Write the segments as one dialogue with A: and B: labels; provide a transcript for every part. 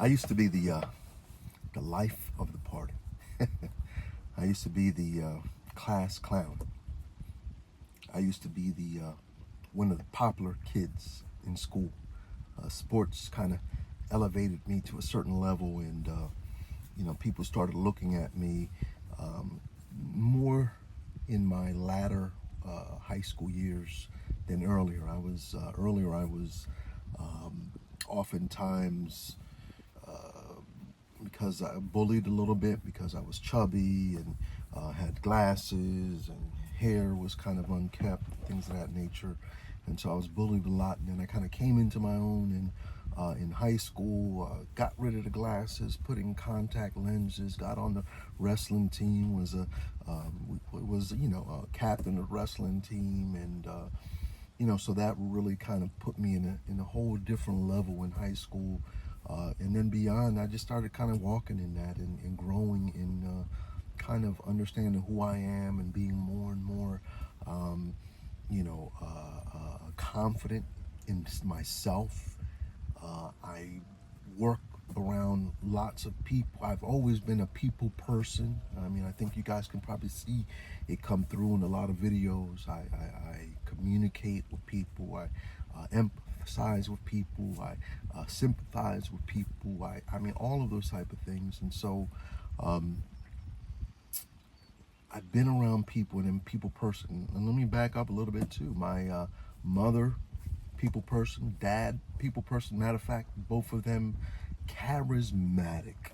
A: I used to be the life of the party. I used to be the class clown. I used to be the one of the popular kids in school. Sports kind of elevated me to a certain level, and people started looking at me more in my latter high school years than earlier. I was oftentimes because I bullied a little bit because I was chubby and had glasses, and hair was kind of unkept, things of that nature. And so I was bullied a lot, and then I kind of came into my own in high school, got rid of the glasses, put in contact lenses, got on the wrestling team, was a captain of the wrestling team, and so that really kind of put me in a whole different level in high school. And then beyond, I just started kind of walking in that and growing in kind of understanding who I am and being more and more, confident in myself. I work around lots of people. I've always been a people person. I mean, I think you guys can probably see it come through in a lot of videos. I communicate with people. I empathize with people. I sympathize with people. I mean, all of those type of things. And so I've been around people and I'm a people person. And let me back up a little bit too. My mother, people person, dad, people person. Matter of fact, both of them charismatic,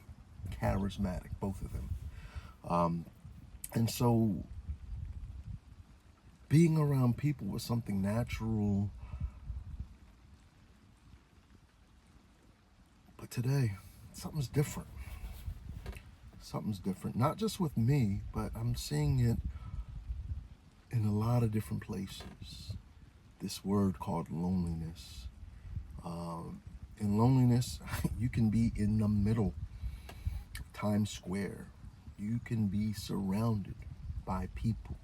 A: both of them. And so being around people was something natural. But today, something's different. Something's different. Not just with me, but I'm seeing it in a lot of different places. This word called loneliness. In loneliness, you can be in the middle of Times Square. You can be surrounded by people.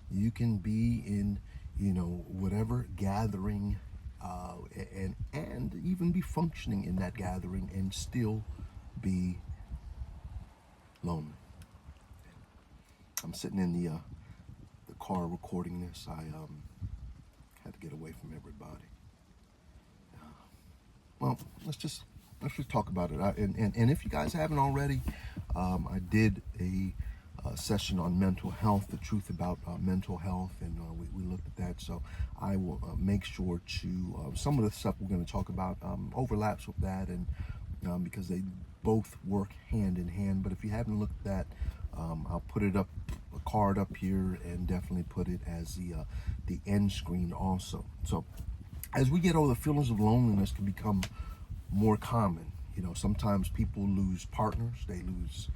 A: You can be in, whatever gathering, and even be functioning in that gathering and still be lonely. I'm sitting in the car recording this. I had to get away from everybody. Well, let's just talk about it. And if you guys haven't already, I did a session on mental health, the truth about mental health, and we looked at that. So I will make sure to some of the stuff we're going to talk about overlaps with that, and because they both work hand in hand. But if you haven't looked at that, I'll put it up, a card up here, and definitely put it as the end screen also. So as we get older, feelings of loneliness can become more common. Sometimes people lose partners, they lose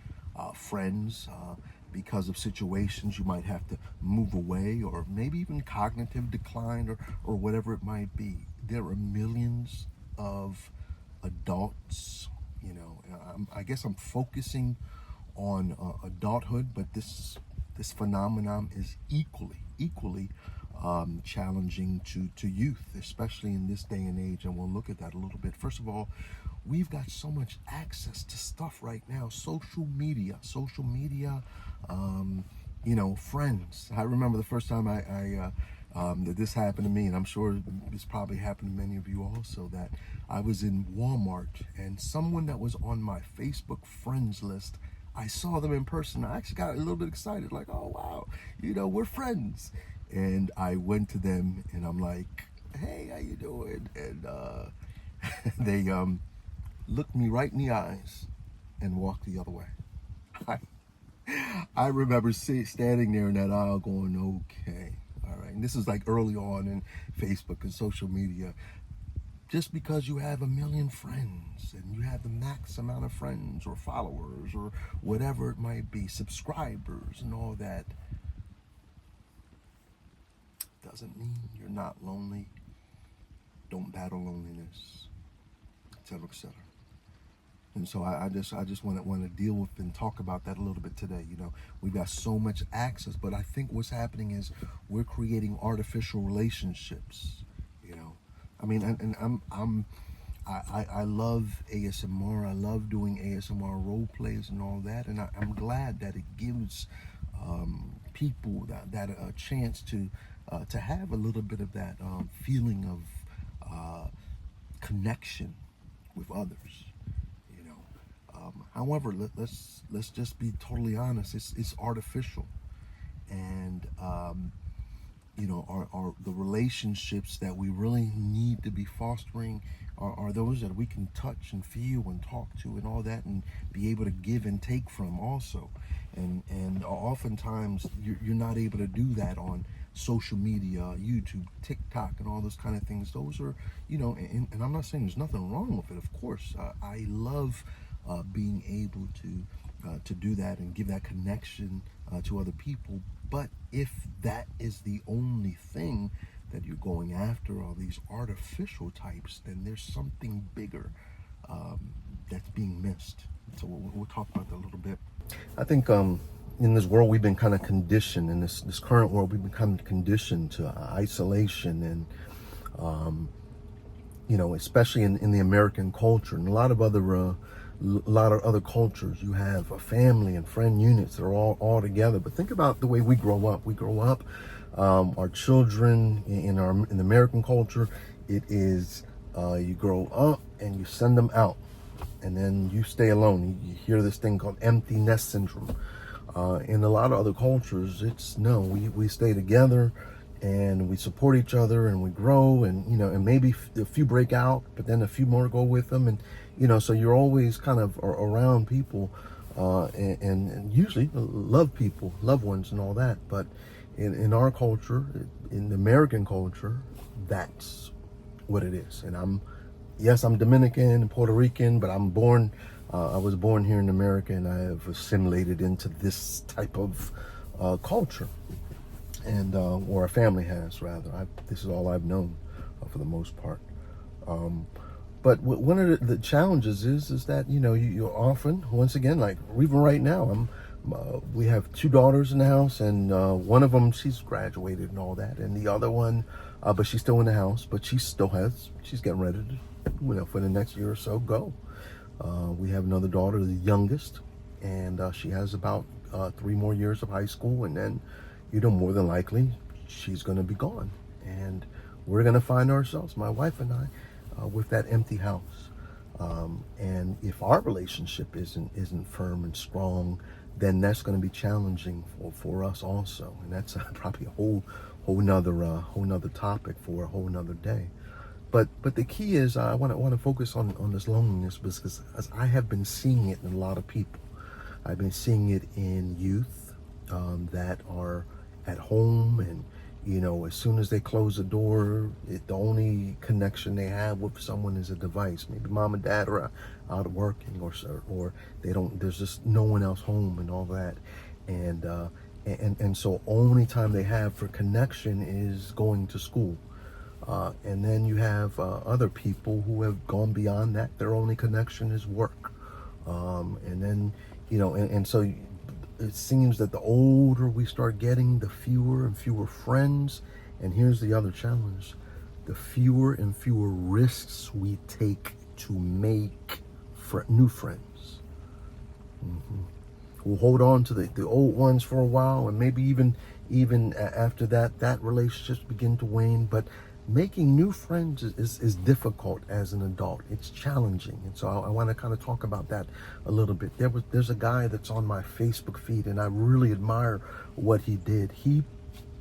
A: friends because of situations. You might have to move away, or maybe even cognitive decline, or whatever it might be. There are millions of adults. I guess I'm focusing on adulthood, but this phenomenon is equally challenging to youth, especially in this day and age. And we'll look at that a little bit. First of all, we've got so much access to stuff right now. Social media, friends. I remember the first time that this happened to me, and I'm sure this probably happened to many of you also, that I was in Walmart and someone that was on my Facebook friends list, I saw them in person. I actually got a little bit excited, like, oh wow, we're friends. And I went to them and I'm like, hey, how you doing? And they looked me right in the eyes and walked the other way. I remember standing there in that aisle going, okay, all right. And this is like early on in Facebook and social media. Just because you have a million friends and you have the max amount of friends or followers or whatever it might be, subscribers and all that, doesn't mean you're not lonely. Don't battle loneliness, etc., etc. And so I just want to deal with and talk about that a little bit today. We've got so much access, but I think what's happening is we're creating artificial relationships. I mean, and I love ASMR. I love doing ASMR role plays and all that, and I'm glad that it gives people that a chance to have a little bit of that feeling of connection with others. You know, however, let's just be totally honest. It's artificial, and are the relationships that we really need to be fostering are those that we can touch and feel and talk to and all that, and be able to give and take from also. And oftentimes you're not able to do that on social media, YouTube, TikTok, and all those kind of things. Those are, and I'm not saying there's nothing wrong with it. Of course, I love being able to do that and give that connection to other people. But if that is the only thing that you're going after, all these artificial types, then there's something bigger that's being missed. So we'll talk about that a little bit. I think in this world we've been kind of conditioned, in this current world we've become conditioned to isolation, and especially in the American culture and a lot of other cultures. You have a family and friend units that are all together. But think about the way we grow up. Our children in the American culture, it is you grow up and you send them out, and then you stay alone. You hear this thing called Emptyness Syndrome. In a lot of other cultures, it's no, we stay together and we support each other and we grow, and maybe a few break out, but then a few more go with them, and so you're always kind of around people, and usually love people, loved ones, and all that. But in our culture, in the American culture, that's what it is. And I'm Dominican and Puerto Rican, but I was born here in America, and I have assimilated into this type of culture, and or a family has, rather. This is all I've known for the most part. But one of the challenges is that you often, once again, like even right now, we have two daughters in the house, and one of them, she's graduated and all that, and the other one, but she's still in the house, but she's getting ready to, for the next year or so, go. We have another daughter, the youngest, and she has about 3 more years of high school, and then, more than likely, she's going to be gone, and we're going to find ourselves, my wife and I, with that empty house. And if our relationship isn't firm and strong, then that's going to be challenging for us also, and that's probably a whole nother topic for a whole nother day. But the key is, I want to focus on this loneliness, because as I have been seeing it in a lot of people. I've been seeing it in youth that are at home, and as soon as they close the door, the only connection they have with someone is a device. Maybe mom and dad are out working, or they don't. There's just no one else home and all that, and so only time they have for connection is going to school. And then you have other people who have gone beyond that. Their only connection is work. And then, and so it seems that the older we start getting, the fewer and fewer friends. And here's the other challenge: the fewer and fewer risks we take to make new friends. Mm-hmm. We'll hold on to the old ones for a while, and maybe even after that relationships begin to wane. But making new friends is difficult as an adult. It's challenging. And so I want to kind of talk about that a little bit. There's a guy that's on my Facebook feed, and I really admire what he did. He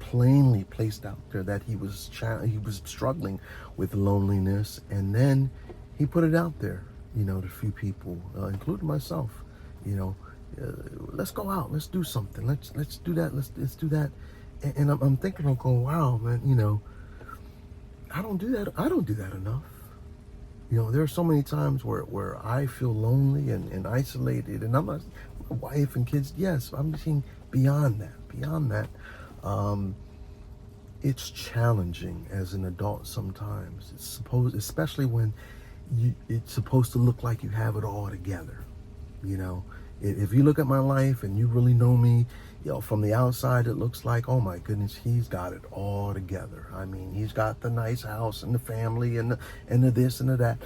A: plainly placed out there that he was struggling with loneliness, and then he put it out there, to a few people, including myself. Let's go out, let's do something, let's do that, let's do that. And I'm thinking, wow, man, I don't do that enough. There are so many times where I feel lonely and isolated, and I'm not, my wife and kids, yes, I'm seeing beyond that. It's challenging as an adult sometimes. Especially when it's supposed to look like you have it all together. If you look at my life and you really know me, from the outside, it looks like, oh my goodness, he's got it all together. I mean, he's got the nice house and the family and the this and the that.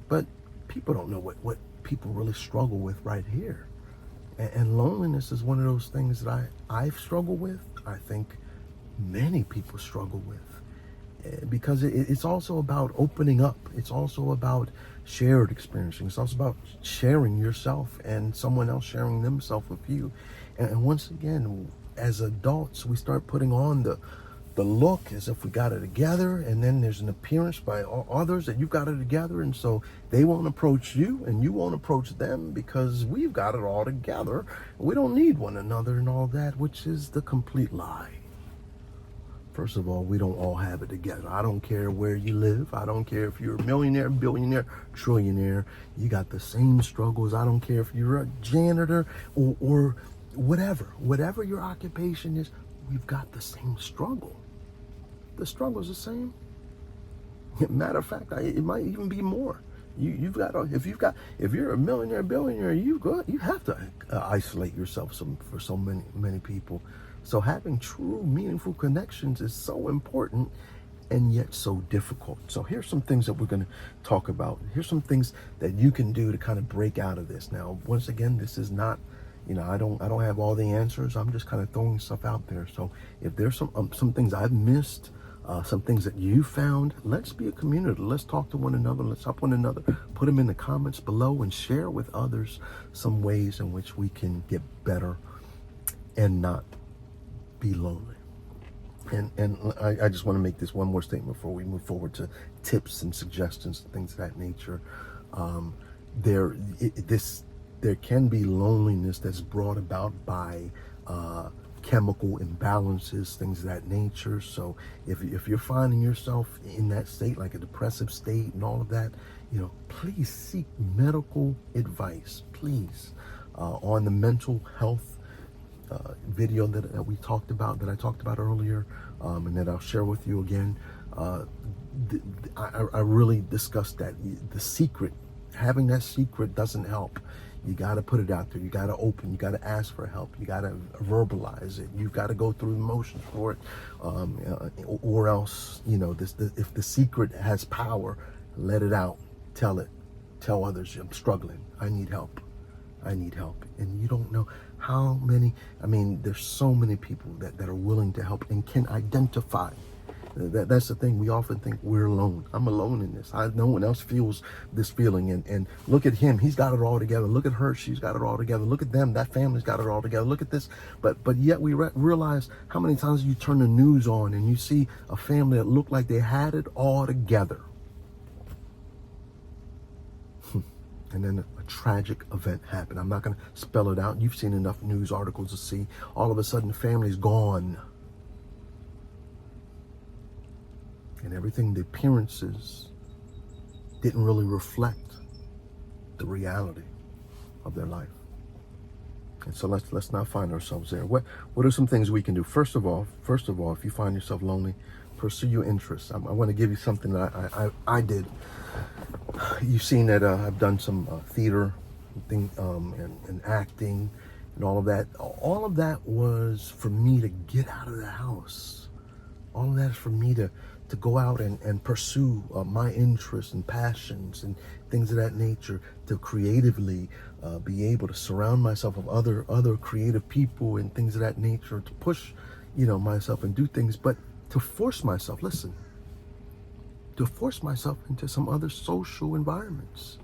A: But people don't know what people really struggle with right here. And loneliness is one of those things that I've struggled with. I think many people struggle with. Because it's also about opening up. It's also about shared experiencing. It's also about sharing yourself and someone else sharing themselves with you. And once again, as adults, we start putting on the look as if we got it together, and then there's an appearance by others that you've got it together, and so they won't approach you and you won't approach them because we've got it all together. We don't need one another and all that, which is the complete lie. First of all, we don't all have it together. I don't care where you live. I don't care if you're a millionaire, billionaire, trillionaire. You got the same struggles. I don't care if you're a janitor or whatever your occupation is. We've got the same struggle. The struggle is the same. Matter of fact, it might even be more. If you're a millionaire, billionaire, you have to isolate yourself for so many people. So having true, meaningful connections is so important and yet so difficult. So here's some things that we're going to talk about. Here's some things that you can do to kind of break out of this. Now, once again, this is not, I don't have all the answers. I'm just kind of throwing stuff out there. So if there's some things I've missed, some things that you found, let's be a community. Let's talk to one another. Let's help one another. Put them in the comments below and share with others some ways in which we can get better and not be lonely. And I just want to make this one more statement before we move forward to tips and suggestions and things of that nature. There can be loneliness that's brought about by chemical imbalances, things of that nature. So if you're finding yourself in that state, like a depressive state and all of that, please seek medical advice, please, on the mental health video that I talked about earlier, and that I'll share with you again. I really discussed that. The secret, having that secret doesn't help. You got to put it out there. You got to open. You got to ask for help. You got to verbalize it. You've got to go through the motions for it, or else, if the secret has power, let it out. Tell it. Tell others, I'm struggling. I need help. And you don't know how many, there's so many people that are willing to help and can identify. That's the thing. We often think we're alone. I'm alone in this. No one else feels this feeling. And look at him. He's got it all together. Look at her. She's got it all together. Look at them. That family's got it all together. Look at this. But yet we realize how many times you turn the news on and you see a family that looked like they had it all together. And then a tragic event happened. I'm not going to spell it out. You've seen enough news articles to see. All of a sudden, the family's gone. And everything, the appearances, didn't really reflect the reality of their life. And so let's not find ourselves there. What are some things we can do? First of all, if you find yourself lonely, pursue your interests. I want to give you something that I did. You've seen that I've done some theater thing, and acting and all of that. All of that was for me to get out of the house. All of that is for me to go out and pursue my interests and passions and things of that nature, to creatively be able to surround myself with other creative people and things of that nature, to push myself and do things, but to force myself, to force myself into some other social environments,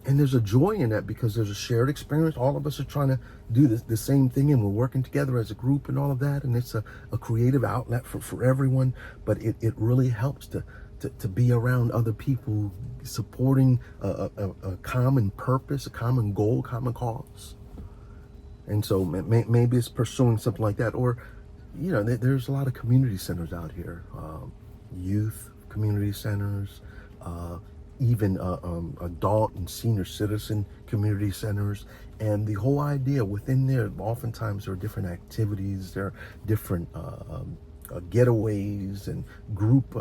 A: and there's a joy in that because there's a shared experience. All of us are trying to do the same thing, and we're working together as a group and all of that, and it's a creative outlet for everyone. But it really helps to be around other people supporting a common purpose, a common goal, common cause. And so maybe it's pursuing something like that. Or there's a lot of community centers out here, youth community centers, even adult and senior citizen community centers. And the whole idea within there, oftentimes there are different activities, there are different getaways and group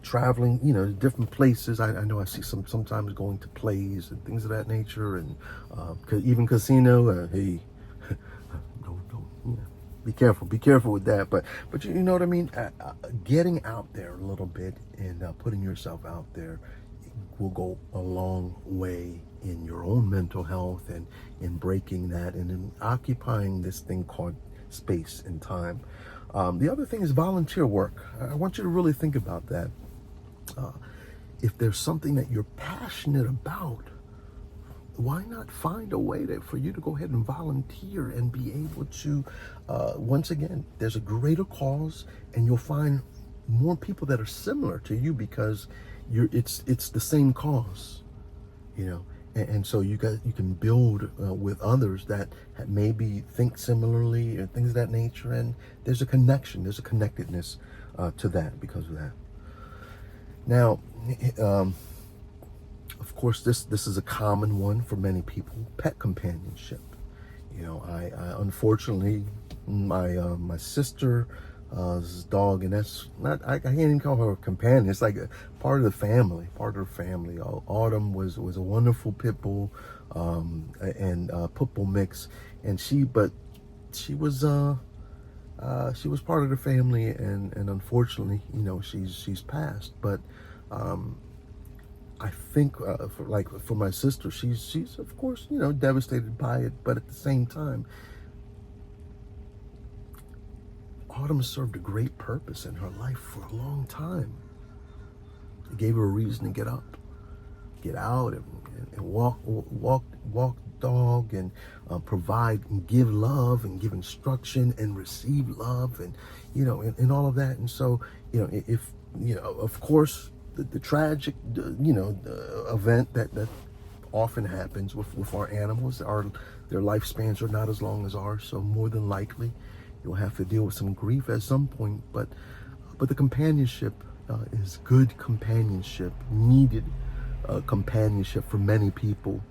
A: traveling, different places. I know I see sometimes going to plays and things of that nature, and even casino. Hey, don't. Be careful with that. But you know what I mean? Getting out there a little bit and putting yourself out there, will go a long way in your own mental health and in breaking that and in occupying this thing called space and time. The other thing is volunteer work. I want you to really think about that. If there's something that you're passionate about, why not find a way for you to go ahead and volunteer and be able to, once again, there's a greater cause, and you'll find more people that are similar to you because it's the same cause, and so you can build with others that maybe think similarly or things of that nature, and there's a connection, there's a connectedness to that because of that. Now, of course, this is a common one for many people: pet companionship. I unfortunately, my sister dog, and that's not, I can't even call her a companion. It's like a part of the family, Autumn was a wonderful pit bull, and pit bull mix, and she was part of the family, and unfortunately, she's passed. But I think for my sister, she's of course devastated by it, but at the same time, Autumn served a great purpose in her life for a long time. It gave her a reason to get up, get out, and walk dog, and provide and give love and give instruction and receive love, and and all of that. And so if of course the tragic event that often happens with our animals, their lifespans are not as long as ours, so more than likely you'll have to deal with some grief at some point. But the companionship is good companionship, needed companionship for many people.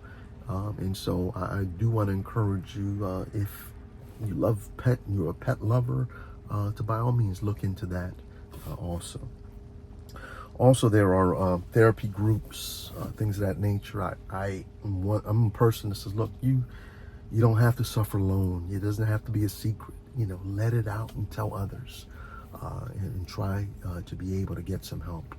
A: And so I do want to encourage you, if you love pet and you're a pet lover, to by all means look into that also. Also, there are therapy groups, things of that nature. I'm a person that says, look, you don't have to suffer alone. It doesn't have to be a secret. Let it out and tell others, and try to be able to get some help.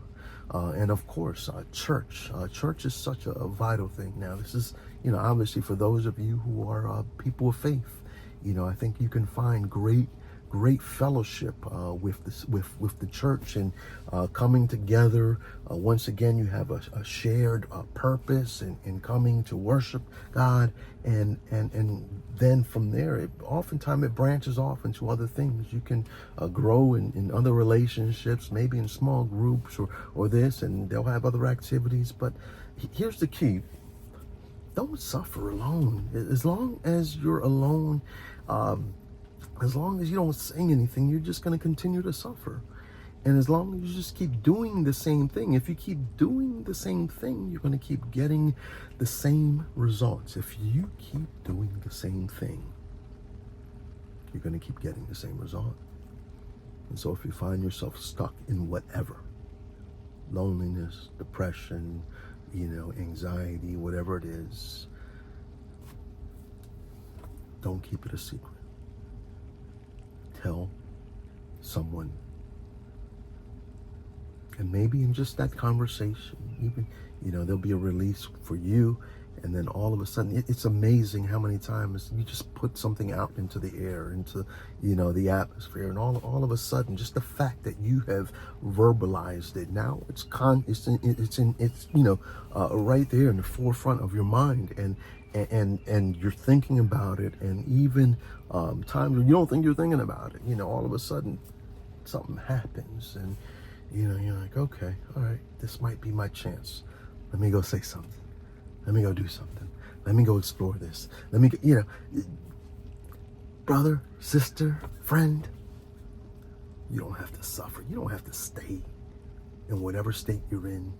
A: And of course, church. Church is such a vital thing. Now, this is, obviously for those of you who are people of faith, I think you can find great fellowship with the church, and coming together. Once again, you have a shared purpose in coming to worship God, and then from there, oftentimes it branches off into other things. You can grow in other relationships, maybe in small groups or this, and they'll have other activities. But here's the key: don't suffer alone. As long as you're alone, as long as you don't sing anything, you're just going to continue to suffer. And as long as you just keep doing the same thing, if you keep doing the same thing, you're going to keep getting the same results. If you keep doing the same thing, you're going to keep getting the same result. And so if you find yourself stuck in whatever, loneliness, depression, anxiety, whatever it is, don't keep it a secret. Tell someone. And maybe in just that conversation, even, there'll be a release for you. And then all of a sudden, it's amazing how many times you just put something out into the air, into, the atmosphere. And all of a sudden, just the fact that you have verbalized it, now it's right there in the forefront of your mind. And you're thinking about it, and even times when you don't think you're thinking about it, all of a sudden something happens, and you're like, okay, all right, this might be my chance. Let me go say something. Let me go do something. Let me go explore this. Let me, brother, sister, friend, you don't have to suffer. You don't have to stay in whatever state you're in.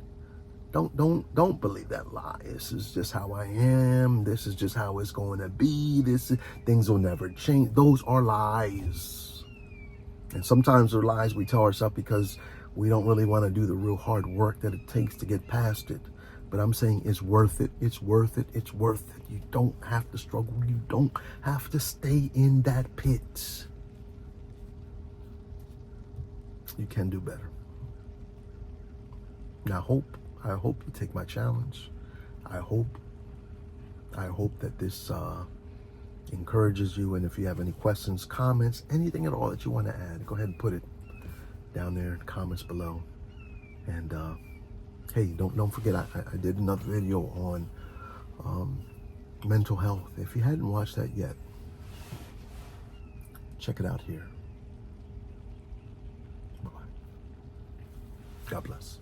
A: Don't believe that lie. This is just how I am. This is just how it's going to be. Things will never change. Those are lies. And sometimes they're lies we tell ourselves because we don't really want to do the real hard work that it takes to get past it. But I'm saying it's worth it. It's worth it. It's worth it. You don't have to struggle. You don't have to stay in that pit. You can do better. Now, hope I hope you take my challenge. I hope that this encourages you. And if you have any questions, comments, anything at all that you want to add, go ahead and put it down there in the comments below. And hey, don't forget, I did another video on mental health. If you hadn't watched that yet, check it out here. Bye-bye. God bless.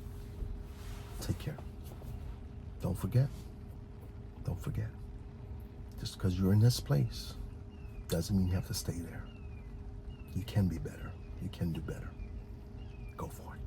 A: Take care. Don't forget, just because you're in this place doesn't mean you have to stay there. You can be better. You can do better. Go for it.